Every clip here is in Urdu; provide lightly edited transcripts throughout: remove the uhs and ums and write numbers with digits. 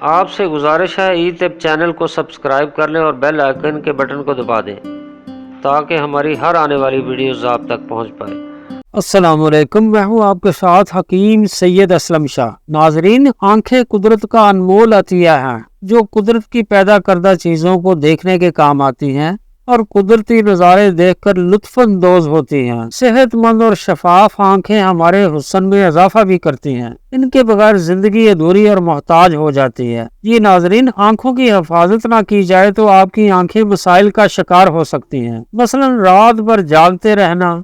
آپ سے گزارش ہے ای طب چینل کو سبسکرائب کر لیں اور بیل آئیکن کے بٹن کو دبا دیں تاکہ ہماری ہر آنے والی ویڈیوز آپ تک پہنچ پائے۔ السلام علیکم، میں ہوں آپ کے ساتھ حکیم سید اسلم شاہ۔ ناظرین، آنکھیں قدرت کا انمول عطیہ ہیں جو قدرت کی پیدا کردہ چیزوں کو دیکھنے کے کام آتی ہیں اور قدرتی نظارے دیکھ کر لطف اندوز ہوتی ہیں۔ صحت مند اور شفاف آنکھیں ہمارے حسن میں اضافہ بھی کرتی ہیں، ان کے بغیر زندگی ادھوری اور محتاج ہو جاتی ہے۔ یہ ناظرین، آنکھوں کی حفاظت نہ کی جائے تو آپ کی آنکھیں مسائل کا شکار ہو سکتی ہیں۔ مثلا رات بھر جاگتے رہنا،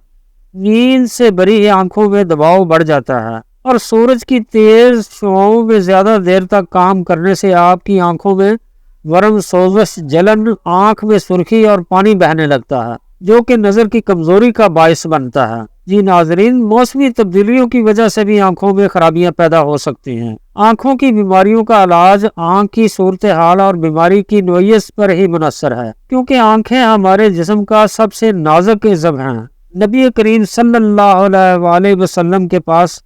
نیند سے بری آنکھوں میں دباؤ بڑھ جاتا ہے، اور سورج کی تیز شعاؤں میں زیادہ دیر تک کام کرنے سے آپ کی آنکھوں میں ورم، سوزش، جلن، آنکھ میں سرخی اور پانی بہنے لگتا ہے جو کہ نظر کی کمزوری کا باعث بنتا ہے۔ جی ناظرین، موسمی تبدیلیوں کی وجہ سے بھی آنکھوں میں خرابیاں پیدا ہو سکتی ہیں۔ آنکھوں کی بیماریوں کا علاج آنکھ کی صورتحال اور بیماری کی نوعیت پر ہی منحصر ہے، کیونکہ آنکھیں ہمارے جسم کا سب سے نازک عضو ہیں۔ نبی کریم صلی اللہ علیہ وآلہ وسلم کے پاس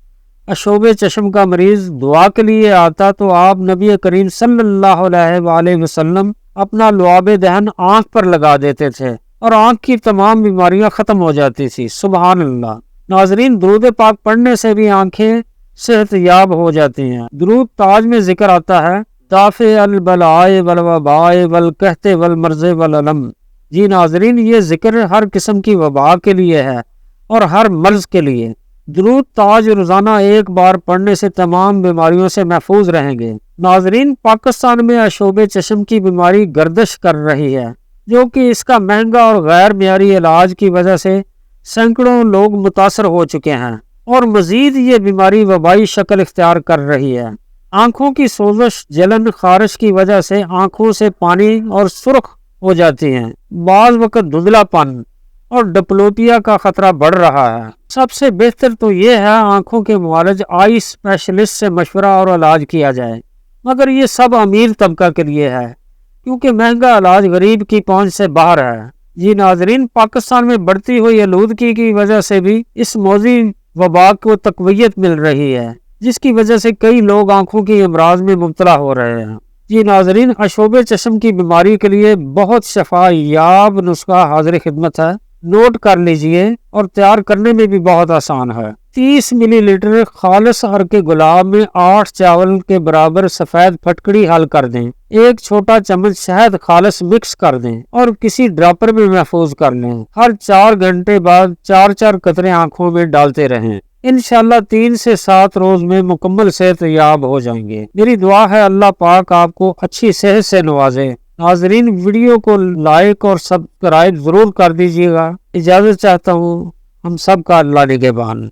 عشوب چشم کا مریض دعا کے لیے آتا تو آپ نبی کریم صلی اللہ علیہ وآلہ وسلم اپنا لعاب دہن آنکھ پر لگا دیتے تھے اور آنکھ کی تمام بیماریاں ختم ہو جاتی تھی۔ سبحان اللہ۔ ناظرین، درود پاک پڑھنے سے بھی آنکھیں صحت یاب ہو جاتی ہیں۔ درود تاج میں ذکر آتا ہے دافع البلائے والوبائے والقحط والمرض والالم۔ جی ناظرین، یہ ذکر ہر قسم کی وبا کے لیے ہے اور ہر مرض کے لیے۔ درود تاج روزانہ ایک بار پڑھنے سے تمام بیماریوں سے محفوظ رہیں گے۔ ناظرین، پاکستان میں عشوب چشم کی بیماری گردش کر رہی ہے، جو کہ اس کا مہنگا اور غیر معیاری علاج کی وجہ سے سینکڑوں لوگ متاثر ہو چکے ہیں، اور مزید یہ بیماری وبائی شکل اختیار کر رہی ہے۔ آنکھوں کی سوزش، جلن، خارش کی وجہ سے آنکھوں سے پانی اور سرخ ہو جاتی ہیں، بعض وقت دھندلا پن اور ڈپلوپیا کا خطرہ بڑھ رہا ہے۔ سب سے بہتر تو یہ ہے آنکھوں کے معالج آئی اسپیشلسٹ سے مشورہ اور علاج کیا جائے، مگر یہ سب امیر طبقہ کے لیے ہے کیونکہ مہنگا علاج غریب کی پہنچ سے باہر ہے۔ جی ناظرین، پاکستان میں بڑھتی ہوئی آلودگی کی وجہ سے بھی اس موذی وبا کو تقویت مل رہی ہے، جس کی وجہ سے کئی لوگ آنکھوں کی امراض میں مبتلا ہو رہے ہیں۔ جی ناظرین، عشوب چشم کی بیماری کے لیے بہت شفا یاب نسخہ حاضر خدمت ہے، نوٹ کر لیجئے، اور تیار کرنے میں بھی بہت آسان ہے۔ 30 ملی لیٹر خالص عرق گلاب میں 8 چاول کے برابر سفید پھٹکڑی حل کر دیں، 1 چھوٹا چمچ شہد خالص مکس کر دیں اور کسی ڈراپر میں محفوظ کر لیں۔ ہر 4 گھنٹے بعد 4 قطرے آنکھوں میں ڈالتے رہیں۔ انشاءاللہ 3 سے 7 روز میں مکمل صحت یاب ہو جائیں گے۔ میری دعا ہے اللہ پاک آپ کو اچھی صحت سے نوازے۔ ناظرین، ویڈیو کو لائک اور سبسکرائب ضرور کر دیجیے گا۔ اجازت چاہتا ہوں، ہم سب کا اللہ نگہبان۔